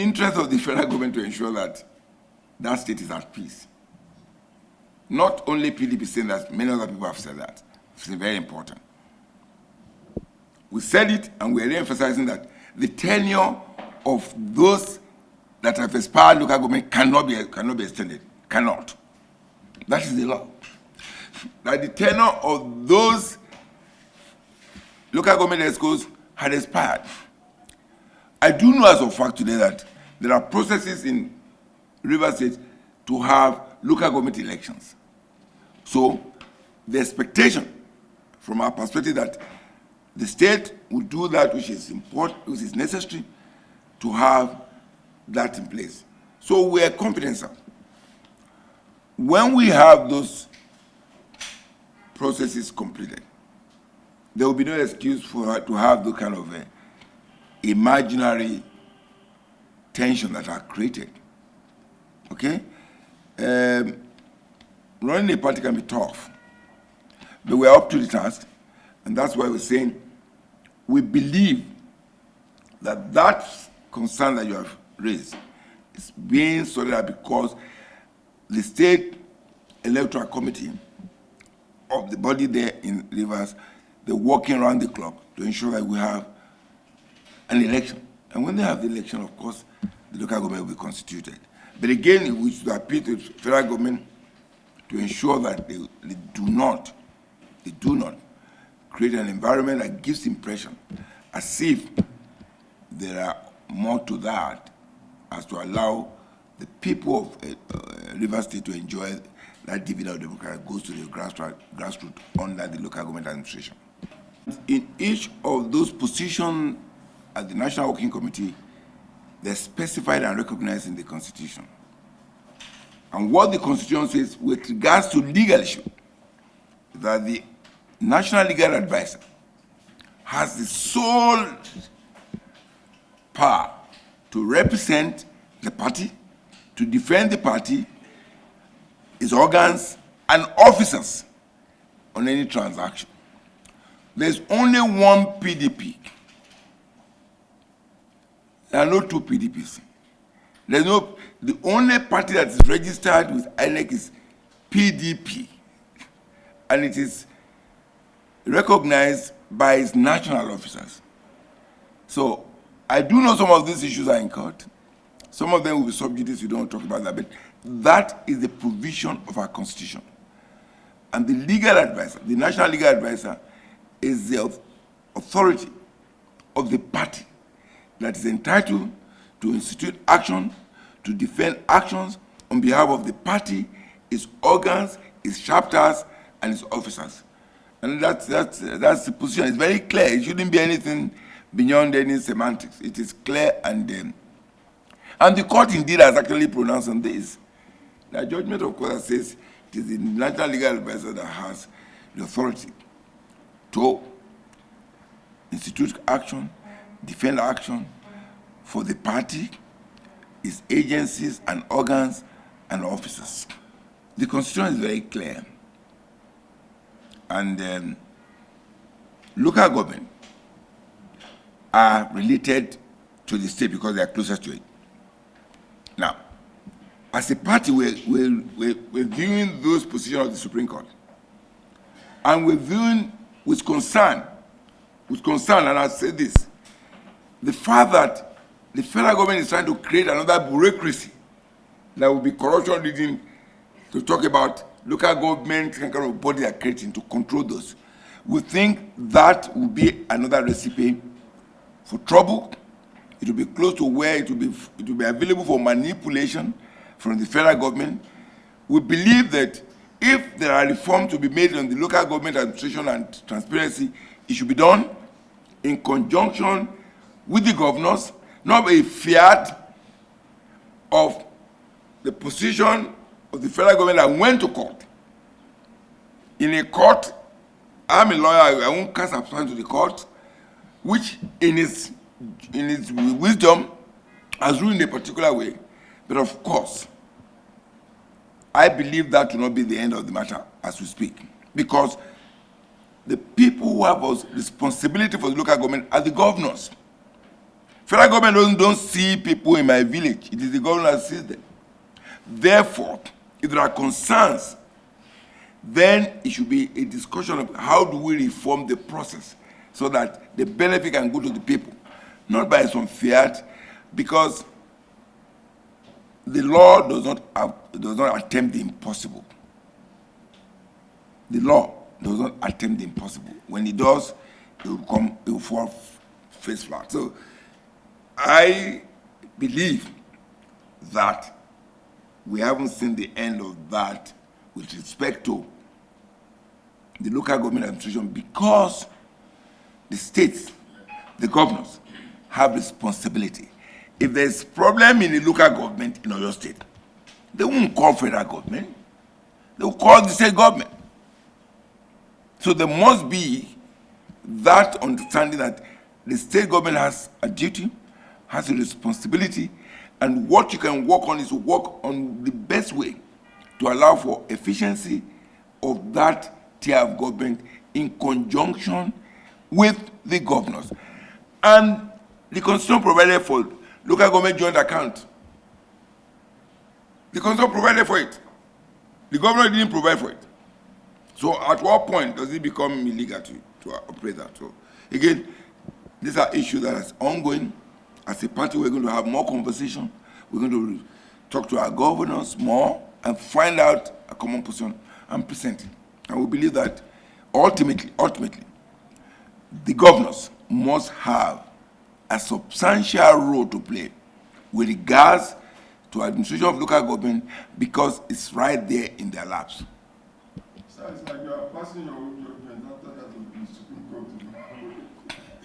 Interest of the federal government to ensure that that state is at peace. Not only PDP saying that, many other people have said that. It's very important. We said it, and we are re-emphasizing that the tenure of those that have expired local government cannot be extended. Cannot. That is the law. That the tenure of those local government exco's had expired. I do know as a fact today that there are processes in Rivers State to have local government elections. So the expectation from our perspective that the state will do that which is important, which is necessary to have that in place. So we are confident, sir. When we have those processes completed, there will be no excuse for her to have the kind of imaginary tension that are created. Okay? Running a party can be tough, but we're up to the task, and that's why we're saying we believe that that concern that you have raised is being sorted out because the State Electoral Committee of the body there in Rivers, they're working around the clock to ensure that we have an election. And when they have the election, of course, the local government will be constituted. But again, we should appeal to the federal government to ensure that they do not create an environment that gives impression as if there are more to that as to allow the people of Rivers State to enjoy that dividend of democracy that goes to the grassroots under the local government administration. In each of those positions at the National Working Committee, they're specified and recognized in the Constitution. And what the Constitution says with regards to legal issue, that the National Legal Advisor has the sole power to represent the party, to defend the party, its organs, and officers on any transaction. There's only one PDP. There are no two PDPs. The only party that is registered with INEC is PDP, and it is recognized by its national officers. So I do know some of these issues are in court. Some of them will be subject to, we don't talk about that, but that is the provision of our Constitution. And the legal advisor, the national legal advisor, is the authority of the party that is entitled to institute action, to defend actions on behalf of the party, its organs, its chapters, and its officers. And that's the position. It's very clear. It shouldn't be anything beyond any semantics. It is clear, and the court indeed has actually pronounced on this. The judgment, of course, says it is the national legal advisor that has the authority to institute action, defend action for the party, its agencies and organs and officers. The Constitution is very clear. And local government are related to the state because they are closest to it. Now, as a party, we're viewing those positions of the Supreme Court. And we're viewing with concern, and I say this, the fact that the federal government is trying to create another bureaucracy that will be corruption leading to talk about local government kind of body are creating to control those. We think that will be another recipe for trouble. It will be close to where it will be available for manipulation from the federal government. We believe that if there are reforms to be made on the local government administration and transparency, it should be done in conjunction with the governors, not a fiat of the position of the federal government that went to court. In a court, I'm a lawyer, I won't cast abstraction to the court, which in its wisdom has ruled in a particular way. But of course, I believe that will not be the end of the matter as we speak, because the people who have responsibility for the local government are the governors. Federal government don't see people in my village. It is the government that sees them. Therefore, if there are concerns, then it should be a discussion of how do we reform the process so that the benefit can go to the people, not by some fiat, because the law does not attempt the impossible. The law does not attempt the impossible. When it does, it will fall face flat. So I believe that we haven't seen the end of that with respect to the local government administration, because the states, the governors, have responsibility. If there's problem in the local government in Oyo State, they won't call federal government. They will call the state government. So there must be that understanding that the state government has a duty, has a responsibility, and what you can work on is to work on the best way to allow for efficiency of that tier of government in conjunction with the governors. And the Constitution provided for local government joint account. The Constitution provided for it. The governor didn't provide for it. So at what point does it become illegal to operate that? So again, these are issues that are ongoing. As a party, we're going to have more conversation. We're going to talk to our governors more and find out a common position and present it. And we believe that ultimately, the governors must have a substantial role to play with regards to administration of local government, because it's right there in their laps. Sir, it's like you are passing your own judgment after that of the Supreme Court.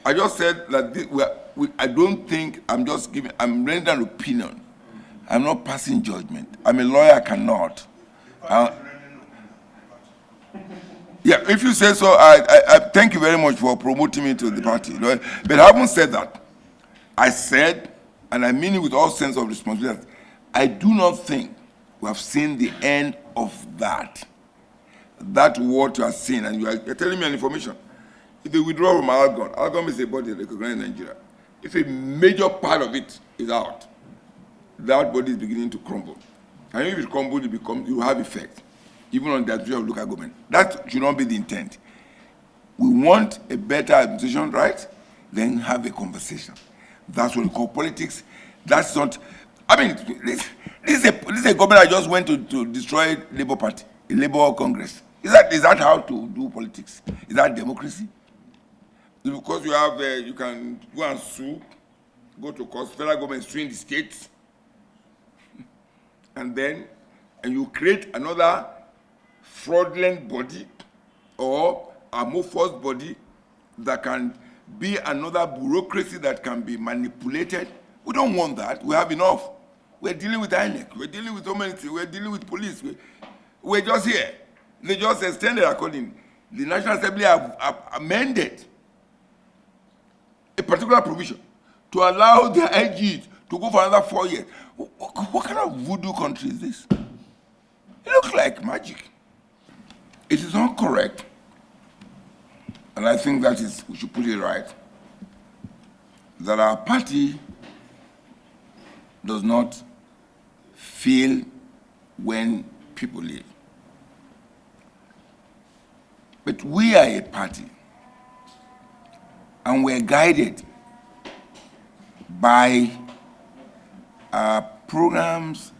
I just said that I don't think I'm rendering an opinion. I'm not passing judgment. I'm a lawyer, I cannot. Yeah, if you say so, I thank you very much for promoting me to the party. But having said that, I said, and I mean it with all sense of responsibility, I do not think we have seen the end of that. That's what you are seeing, and you're telling me an information. If they withdraw from Algon is a body recognized in Nigeria. If a major part of it is out, that body is beginning to crumble. And if it crumbles, it will have effect, even on the administration of local government. That should not be the intent. We want a better administration, right? Then have a conversation. That's what we call politics. That's not, I mean, this is a government that just went to destroy Labour Party, a Labour Congress. Is that how to do politics? Is that democracy? Because you have, you can go and sue, go to court, federal government suing the states, and you create another fraudulent body or amorphous body that can be another bureaucracy that can be manipulated. We don't want that. We have enough. We're dealing with INEC. We're dealing with humanity. We're dealing with police. We're just here. They just extended according. The National Assembly have amended a particular provision to allow the IGs to go for another 4 years. What kind of voodoo country is this? It looks like magic. It is not correct, and I think that is, we should put it right, that our party does not feel when people leave. But we are a party, and we're guided by our programs,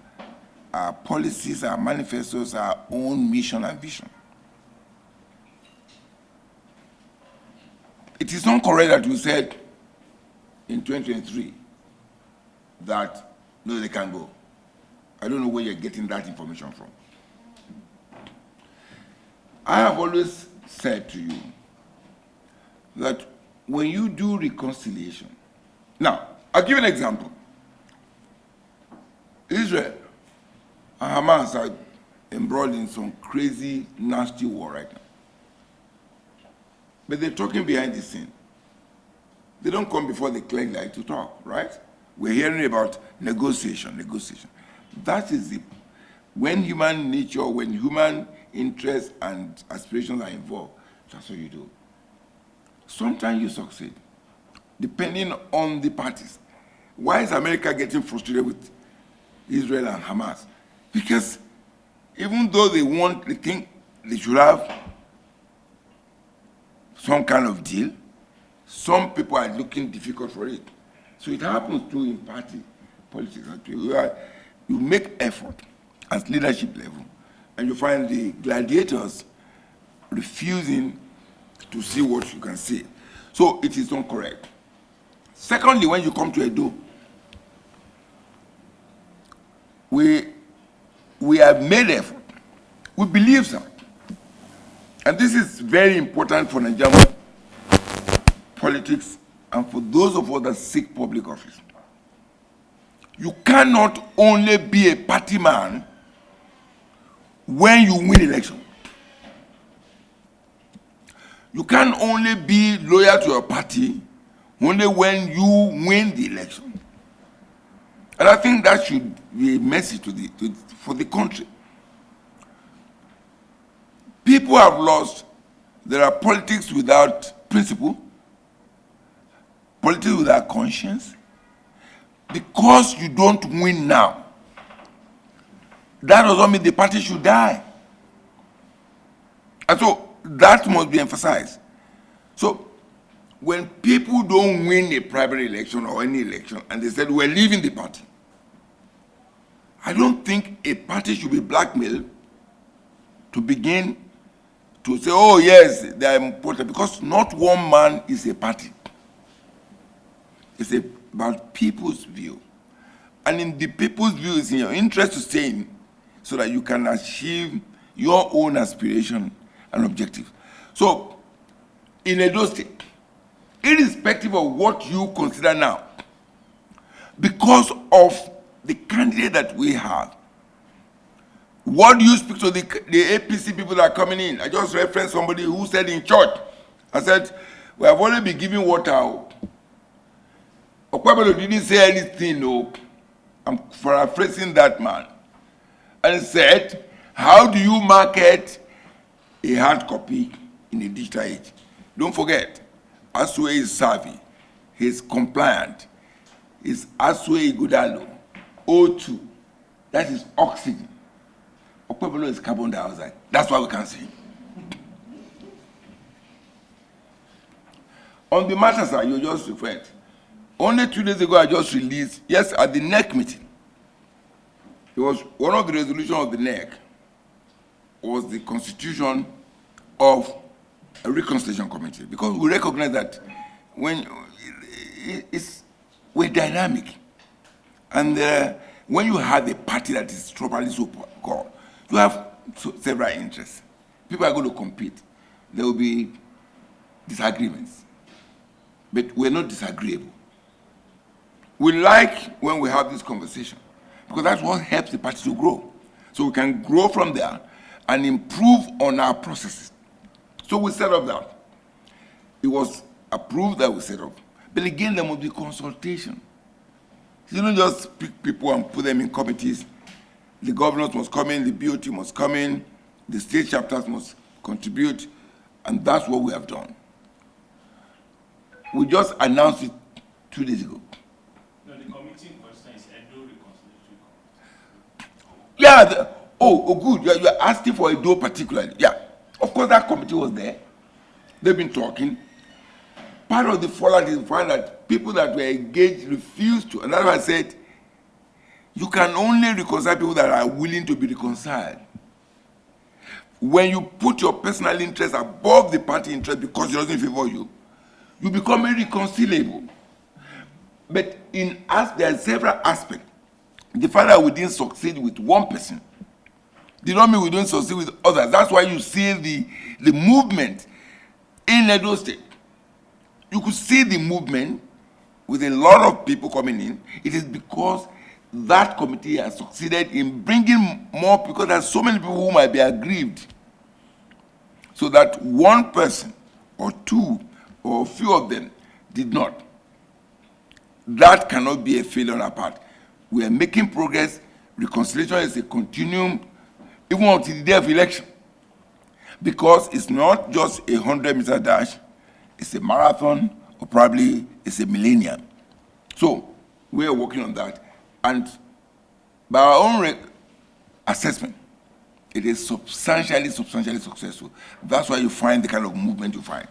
our policies, our manifestos, our own mission and vision. It is not correct that we said in 2023 that, no, they can't go. I don't know where you're getting that information from. I have always said to you that when you do reconciliation, now, I'll give you an example. Israel and Hamas are embroiled in some crazy, nasty war right now. But they're talking behind the scene. They don't come before the clear light to talk, right? We're hearing about negotiation. That is when human nature, when human interests and aspirations are involved, that's what you do. Sometimes you succeed, depending on the parties. Why is America getting frustrated with Israel and Hamas? Because even though they think they should have some kind of deal, some people are looking difficult for it. So it happens too in party politics. You make effort at leadership level, and you find the gladiators refusing to see what you can see. So it is not correct. Secondly, when you come to Edo, we have made effort. We believe so. And this is very important for Nigerian politics and for those of us that seek public office. You cannot only be a party man when you win election. You can only be loyal to your party only when you win the election. And I think that should be a message for the country. People have lost. There are politics without principle, politics without conscience. Because you don't win now, that doesn't mean the party should die. And so that must be emphasized. So when people don't win a primary election or any election and they said we're leaving the party, I don't think a party should be blackmailed to begin to say, oh yes, they are important, because not one man is a party. It's about people's view. And in the people's view, it's in your interest to stay in so that you can achieve your own aspiration and objective. So, in Edo State, irrespective of what you consider now, because of the candidate that we have, what do you speak to the APC people that are coming in? I just referenced somebody who said in church, I said, we have only been giving water out. Okwebelo didn't say anything, no. I'm paraphrasing that man. And he said, how do you market a hard copy in a digital age? Don't forget, Asue is savvy, he's compliant, he's Asue Ighodalo, O2, that is oxygen. Okwebelo is carbon dioxide, that's why we can see him. On the matters that you just referred, only 2 days ago I just released, yes, at the NEC meeting, it was one of the resolutions of the NEC was the constitution of a reconciliation committee, because we recognize that when we're dynamic, and when you have a party that is properly so called, you have several interests. People are going to compete. There will be disagreements, but we're not disagreeable. We like when we have this conversation, because that's what helps the party to grow. So we can grow from there and improve on our processes. So we set up that. It was approved that we set up. But again, there must be consultation. You don't just pick people and put them in committees. The governors must come in, the BOT must come in, the state chapters must contribute, and that's what we have done. We just announced it 2 days ago. No, the committee in question is Edo Reconciliatory Committee. Yeah, good. You're asking for Edo particularly. Yeah, of course that committee was there. They've been talking. Part of the fallout is find that people that were engaged refused to, and that's why I said, you can only reconcile people that are willing to be reconciled. When you put your personal interest above the party interest because it doesn't favor you, you become irreconcilable. But there are several aspects. The fact that we didn't succeed with one person did not mean we don't succeed with others. That's why you see the movement in Edo State. You could see the movement with a lot of people coming in. It is because that committee has succeeded in bringing more, because there are so many people who might be aggrieved. So that one person or two or a few of them did not. That cannot be a failure on our part. We are making progress. Reconciliation is a continuum, even until the day of election. Because it's not just a 100-meter dash, it's a marathon, or probably it's a millennium. So We are working on that. And by our own assessment, it is substantially successful. That's why you find the kind of movement you find.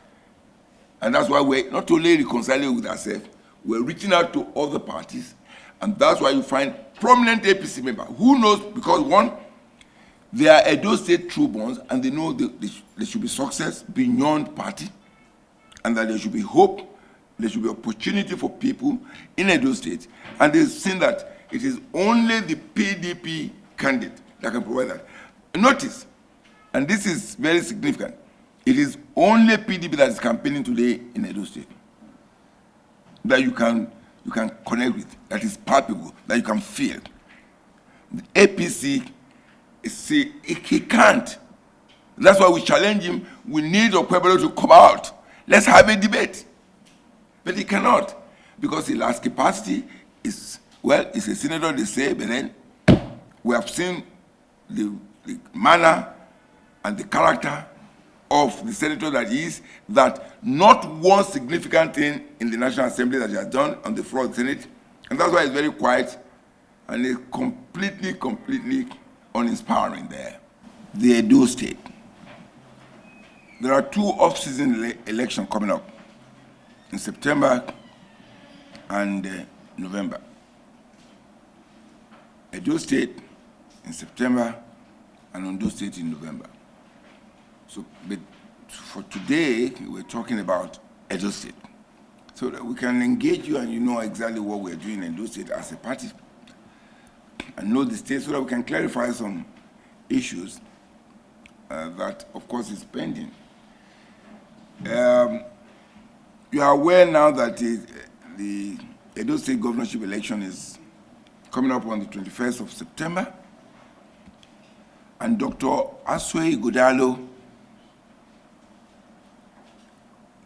And that's why we're not only reconciling with ourselves, we're reaching out to other parties. And that's why you find prominent APC members. Who knows? Because one, they are Edo State true bonds, and they know there should be success beyond party, and that there should be hope, there should be opportunity for people in Edo State. And they've seen that it is only the PDP candidate that can provide that. Notice, and this is very significant, it is only PDP that is campaigning today in Edo State that you can connect with, that is palpable, that you can feel. The APC, he can't. That's why we challenge him. We need Okwebelo to come out. Let's have a debate. But he cannot, because he lacks capacity. He's a senator, they say, but then we have seen the manner and the character of the senator that he is, that not one significant thing in the National Assembly that he has done on the floor of the Senate, and that's why he's very quiet and he's completely uninspiring there. The Edo State. There are 2 off-season elections coming up in September and November. Edo State in September and Ondo State in November. So, but for today, we're talking about Edo State, so that we can engage you and you know exactly what we're doing in Edo State as a party, and know the state, so that we can clarify some issues that, of course, is pending. You are aware now that the Edo State governorship election is coming up on the 21st of September, and Dr. Asue Ighodalo,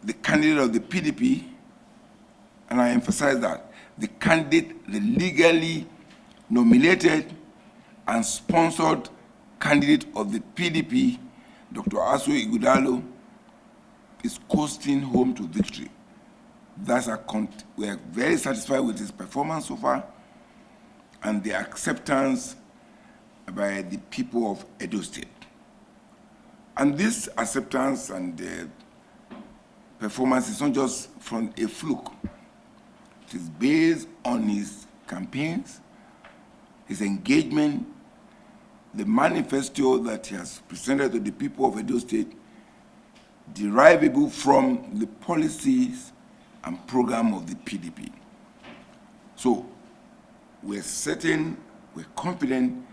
the candidate of the PDP, and I emphasize that, the candidate, the legally nominated and sponsored candidate of the PDP, Dr. Asue Ighodalo, is coasting home to victory. We are very satisfied with his performance so far, and the acceptance by the people of Edo State. And this acceptance and performance is not just from a fluke. It is based on his campaigns, his engagement, the manifesto that he has presented to the people of Edo State, derivable from the policies and program of the PDP. So we're certain, we're confident,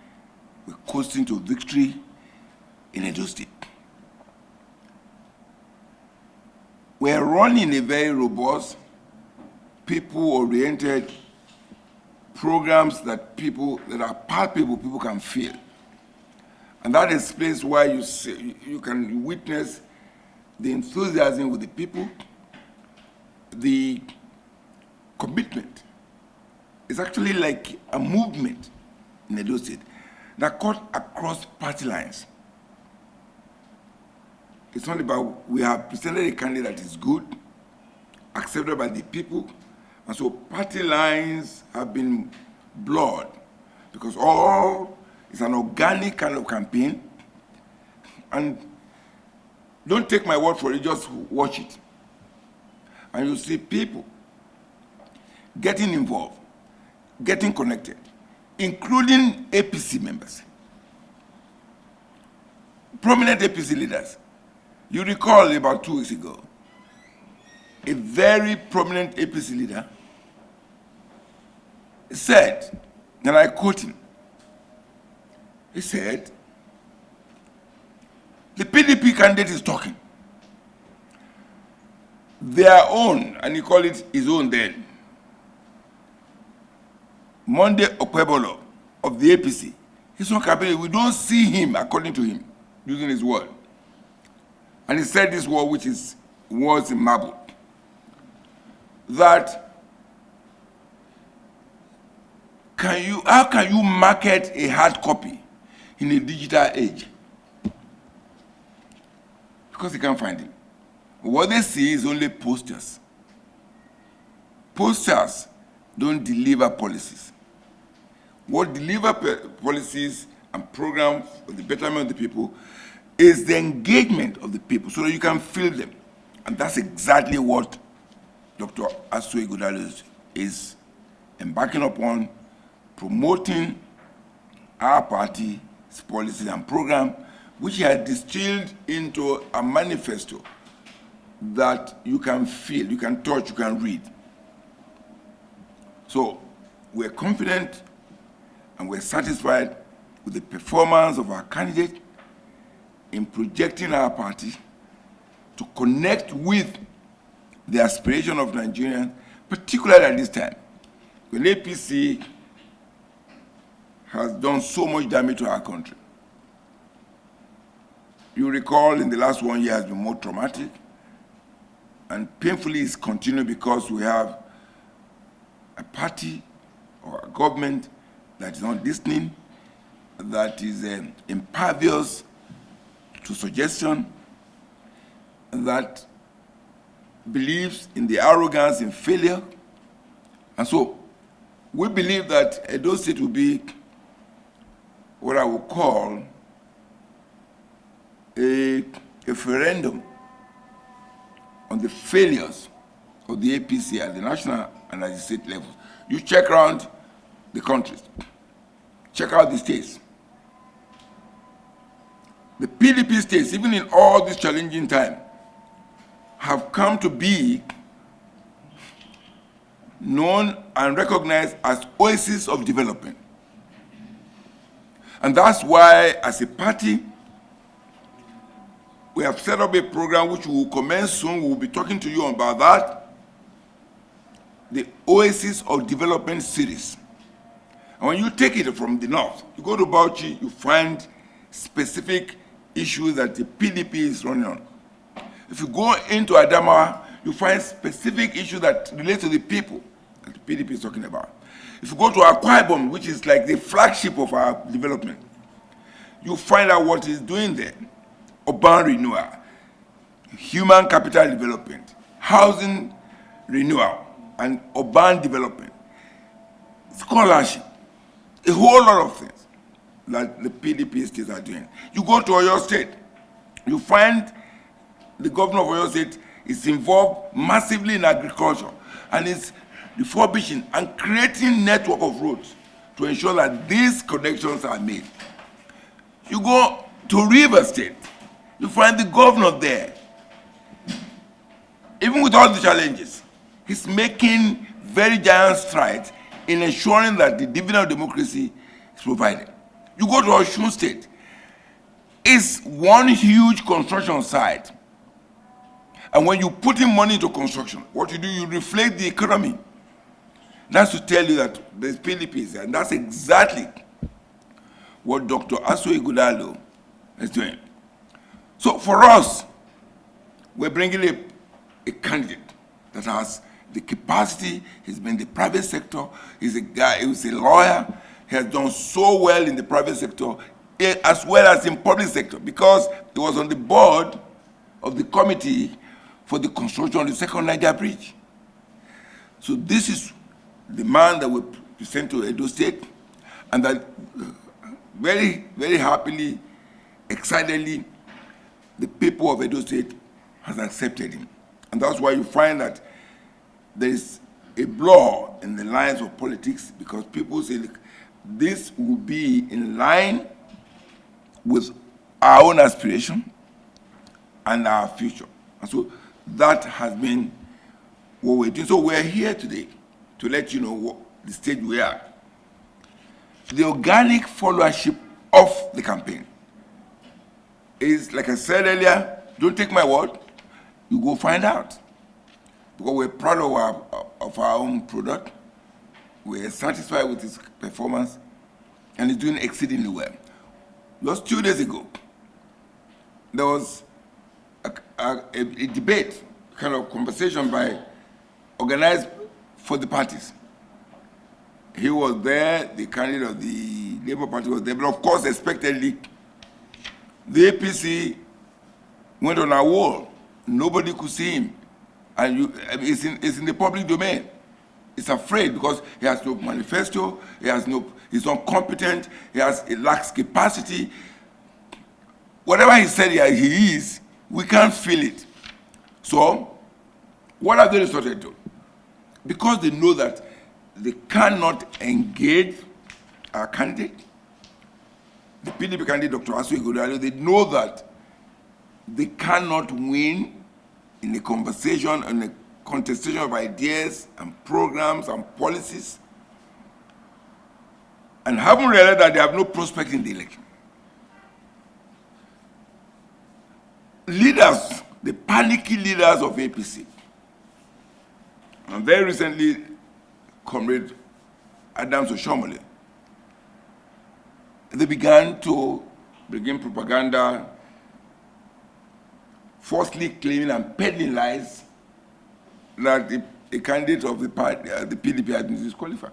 we're coasting to victory in Edo State. We're running a very robust, people-oriented programs that are palpable, people can feel. And that explains why you can witness the enthusiasm with the people, the commitment. It's actually like a movement in Edo State that cut across party lines. It's not about, we have presented a candidate that is good, accepted by the people, and so party lines have been blurred, because it's an organic kind of campaign. And don't take my word for it, just watch it. And you'll see people getting involved, getting connected, including APC members, prominent APC leaders. You recall about 2 weeks ago, a very prominent APC leader said, and I quote him, he said, the PDP candidate is talking. Their own, and he called it his own then, Monday Okwebelo of the APC, he's not campaigning. We don't see him, according to him, using his word. And he said this word, which is words in marble, that how can you market a hard copy in a digital age? Because you can't find him. What they see is only posters. Posters don't deliver policies. What deliver policies and programs for the betterment of the people is the engagement of the people so that you can feel them. And that's exactly what Dr. Asue Ighodalo is embarking upon, promoting our party's policies and program, which he has distilled into a manifesto that you can feel, you can touch, you can read. So we're confident and we're satisfied with the performance of our candidate in projecting our party to connect with the aspiration of Nigerians, particularly at this time, when APC has done so much damage to our country. You recall in the last 1 year has been more traumatic, and painfully it's continued because we have a party or a government that is not listening, that is impervious to suggestion, that believes in the arrogance and failure. And so we believe that Edo State will be what I would call a referendum on the failures of the APC at the national and at the state levels. You check around the countries, check out the states. The PDP states, even in all this challenging time, have come to be known and recognized as oases of development. And that's why, as a party, we have set up a program which will commence soon. We will be talking to you about that. The Oasis of Development series. And when you take it from the north, you go to Bauchi, you find specific issues that the PDP is running on. If you go into Adamawa, you find specific issues that relate to the people that the PDP is talking about. If you go to Akwa Ibom, which is like the flagship of our development, you find out what it's doing there. Urban renewal, human capital development, housing renewal, and urban development, scholarship, a whole lot of things that the PDP states are doing. You go to Oyo State, you find the governor of Oyo State is involved massively in agriculture and is refurbishing and creating network of roads to ensure that these connections are made. You go to River State, you find the governor there. Even with all the challenges, he's making very giant strides in ensuring that the dividend of democracy is provided. You go to Osun State, it's one huge construction site. And when you put in money into construction, what you do, you reflect the economy. That's to tell you that there's PDP there, and that's exactly what Dr. Asue Ighodalo is doing. So for us, we're bringing a candidate that has the capacity. He's been in the private sector. He's a guy who's a lawyer. He has done so well in the private sector as well as in public sector because he was on the board of the committee for the construction of the second Niger Bridge. So this is the man that we present to Edo State, and that very, very happily, excitedly, the people of Edo State has accepted him. And that's why you find that there is a blur in the lines of politics because people say, look, this will be in line with our own aspiration and our future. And so that has been what we're doing. So we're here today to let you know what the stage we are. The organic followership of the campaign is, like I said earlier, don't take my word, you go find out. Because we're proud of our own product, we're satisfied with its performance, and it's doing exceedingly well. Just 2 days ago, there was a debate, kind of conversation organized for the parties. He was there, the candidate of the Labour Party was there, but of course, expectedly, the APC went on a wall. Nobody could see him. And it's in the public domain. is afraid because he has no manifesto, he's not competent, he lacks capacity. Whatever he said he is, we can't feel it. So, what have they resorted to? Because they know that they cannot engage our candidate, the PDP candidate, Dr. Asue Ighodalo, they know that they cannot win in a conversation and a contestation of ideas and programs and policies, and haven't realized that they have no prospect in the election. Leaders, the panicky leaders of APC, and very recently, Comrade Adams Oshomole, they began to begin propaganda, falsely claiming and peddling lies that the candidate of the party, the PDP, had been disqualified.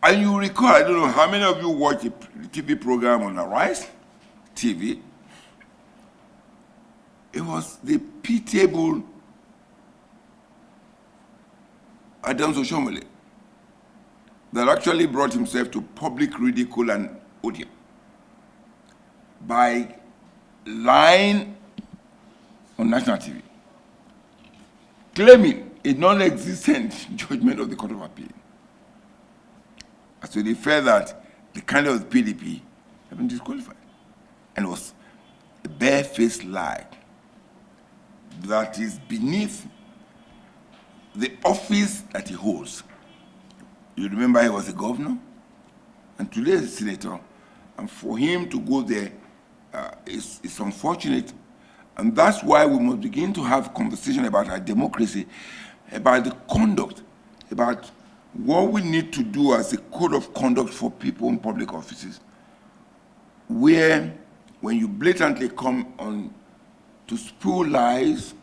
And you recall, I don't know how many of you watch a TV program on Arise TV. It was the pitiable Adams Oshomole that actually brought himself to public ridicule and odium by lying on national TV, claiming a non-existent judgment of the Court of Appeal. So they felt that the candidate of the PDP had been disqualified. And it was a barefaced lie that is beneath the office that he holds. You remember he was a governor, and today is a senator, and for him to go there is unfortunate, and that's why we must begin to have conversation about our democracy, about the conduct, about what we need to do as a code of conduct for people in public offices, where when you blatantly come on to spew lies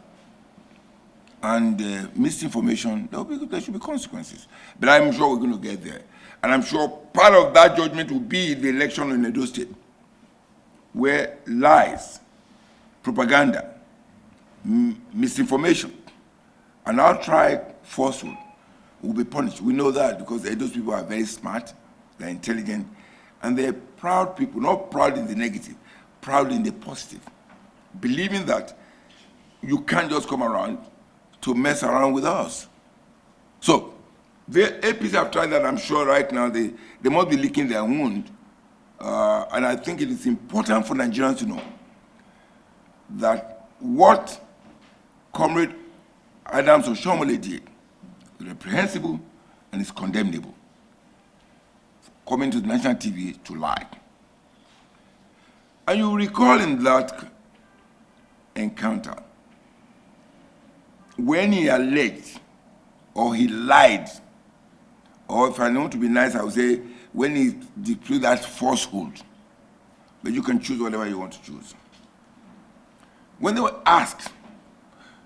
and misinformation, there should be consequences. But I'm sure we're going to get there. And I'm sure part of that judgment will be the election in Edo State, where lies, propaganda, misinformation, and outright falsehood will be punished. We know that because those people are very smart, they're intelligent, and they're proud people, not proud in the negative, proud in the positive, believing that you can't just come around to mess around with us. So, the APC have tried that. I'm sure right now they must be licking their wound. And I think it is important for Nigerians to know that what Comrade Adams Oshomole did is reprehensible and is condemnable. Coming to the national TV to lie. And you recall in that encounter, when he alleged or he lied, or if I want to be nice, I would say when he deployed that falsehood, but you can choose whatever you want to choose. When they were asked,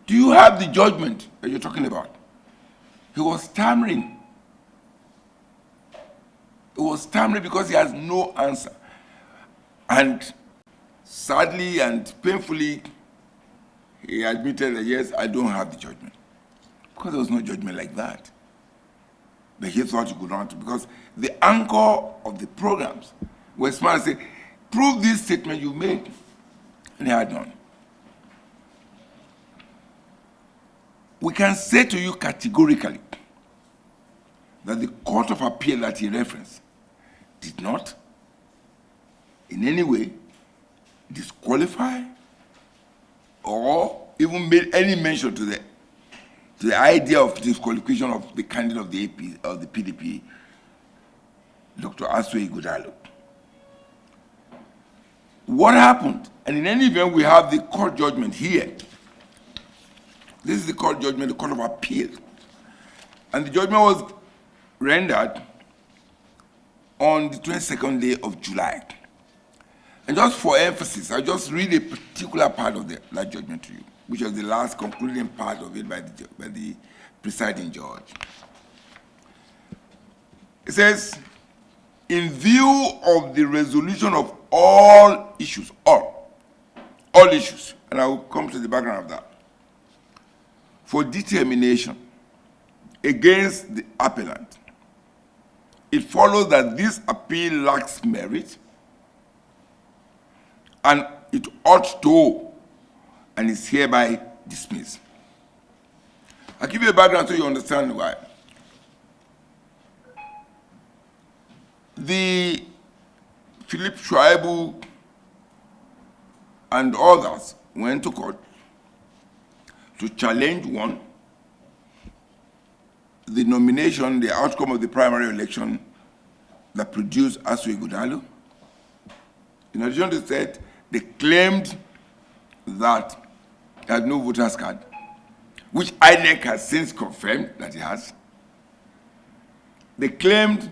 do you have the judgment that you're talking about? He was stammering. He was stammering because he has no answer. And sadly and painfully, he admitted that, yes, I don't have the judgment. Because there was no judgment like that. But he thought he could not, because the anchor of the programs was smart and say, prove this statement you made. And he had none. We can say to you categorically that the Court of Appeal that he referenced did not in any way disqualify or even made any mention to the idea of disqualification of the candidate of the PDP, Dr. Asue Ighodalo. What happened? And in any event, we have the court judgment here. This is the court judgment, the Court of Appeal. And the judgment was rendered on the 22nd day of July. And just for emphasis, I'll just read a particular part of that judgment to you, which was the last concluding part of it by the presiding judge. It says, in view of the resolution of all issues, all issues, and I will come to the background of that, for determination against the appellant, it follows that this appeal lacks merit and it ought to, and is hereby dismissed. I'll give you a background so you understand why. The Philip Shuaibu and others went to court to challenge one, the nomination, the outcome of the primary election that produced Asue Ighodalo. In addition to that, they claimed that he had no voter's card, which INEC has since confirmed that he has. They claimed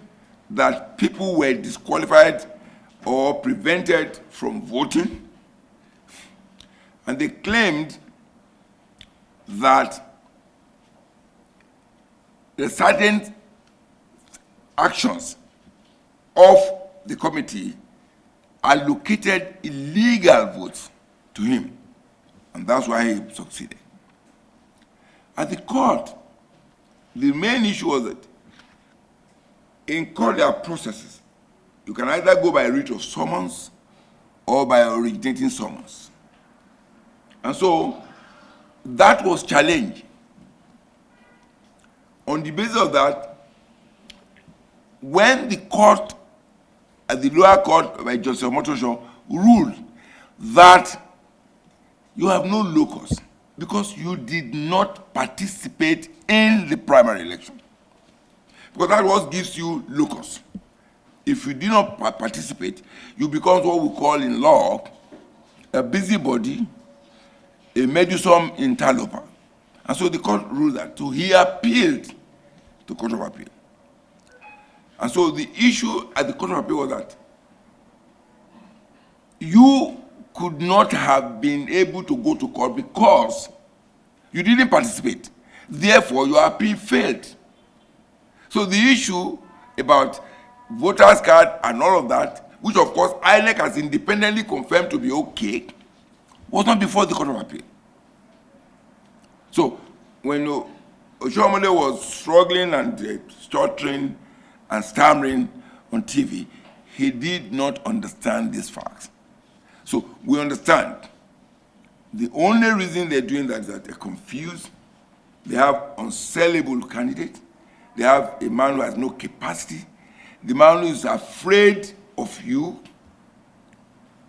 that people were disqualified or prevented from voting. And they claimed that the certain actions of the committee allocated illegal votes to him. And that's why he succeeded. At the court, the main issue was that in court there are processes. You can either go by writ of summons or by originating summons. And so that was challenged. On the basis of that, when the court, at the lower court by Justice Omotosho, ruled that you have no locus because you did not participate in the primary election. Because that what gives you locus. If you did not participate, you become what we call in law a busybody, a meddlesome interloper. And so the court ruled that. So he appealed to Court of Appeal. And so the issue at the Court of Appeal was that you could not have been able to go to court because you didn't participate. Therefore, your appeal failed. So the issue about voters' card and all of that, which of course INEC has independently confirmed to be okay, was not before the Court of Appeal. So when Oshomole was struggling and stuttering and stammering on TV, he did not understand these facts. So we understand the only reason they're doing that is that they're confused. They have unsellable candidates. They have a man who has no capacity. The man who is afraid of you.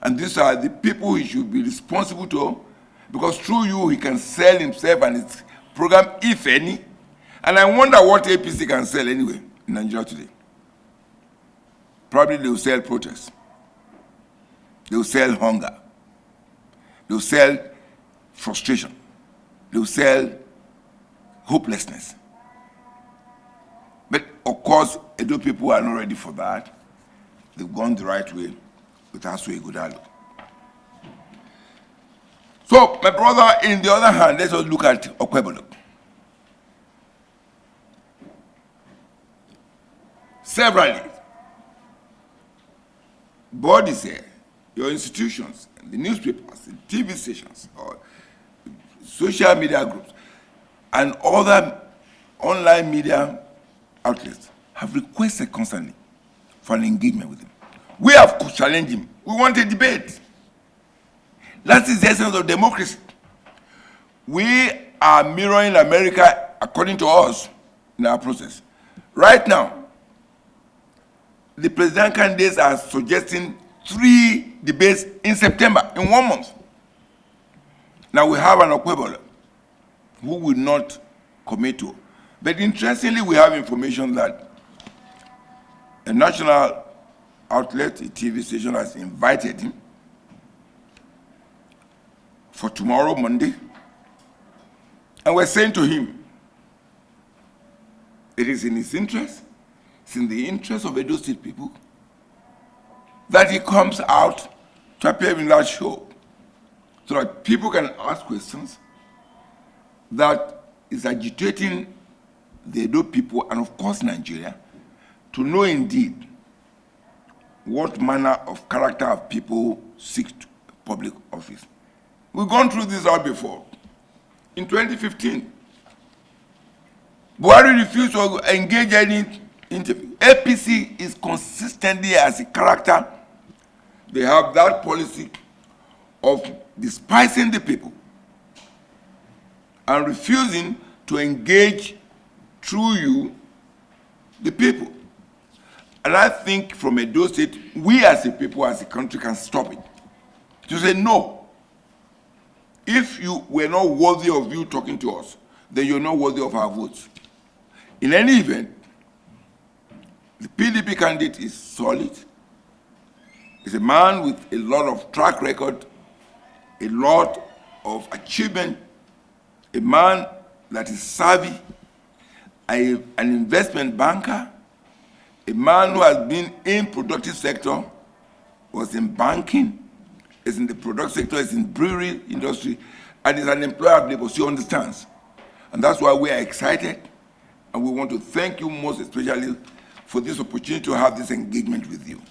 And these are the people he should be responsible to, because through you he can sell himself and his program, if any. And I wonder what APC can sell anyway in Nigeria today. Probably they will sell protests. They will sell hunger. They will sell frustration. They will sell hopelessness. But of course, Edo people are not ready for that. They've gone the right way with Asue Ighodalo. So, my brother, in the other hand, let's just look at Okwebolo. Severally, bodies here, your institutions, the newspapers, the TV stations, or social media groups, and other online media outlets have requested constantly for an engagement with him. We have challenged him. We want a debate. That is the essence of democracy. We are mirroring America according to us in our process. Right now, the presidential candidates are suggesting 3 debates in September, in 1 month. Now we have an Okwebolo who will not commit to. But interestingly, we have information that a national outlet, a TV station, has invited him for tomorrow, Monday. And we're saying to him, it is in his interest, it's in the interest of Edo State people, that he comes out to appear in that show so that people can ask questions that is agitating the Edo people and of course Nigeria to know indeed what manner of character of people seek public office. We've gone through this out before. In 2015, Buhari refused to engage any interview. APC is consistently as a character. They have that policy of despising the people and refusing to engage through you, the people. And I think from Edo State, we as a people, as a country, can stop it. To say no. If you were not worthy of you talking to us, then you're not worthy of our votes. In any event, the PDP candidate is solid. He's a man with a lot of track record, a lot of achievement, a man that is savvy, an investment banker, a man who has been in productive sector, was in banking, is in the product sector, is in brewery industry, and is an employer of labor, so he understands. And that's why we are excited, and we want to thank you most especially for this opportunity to have this engagement with you.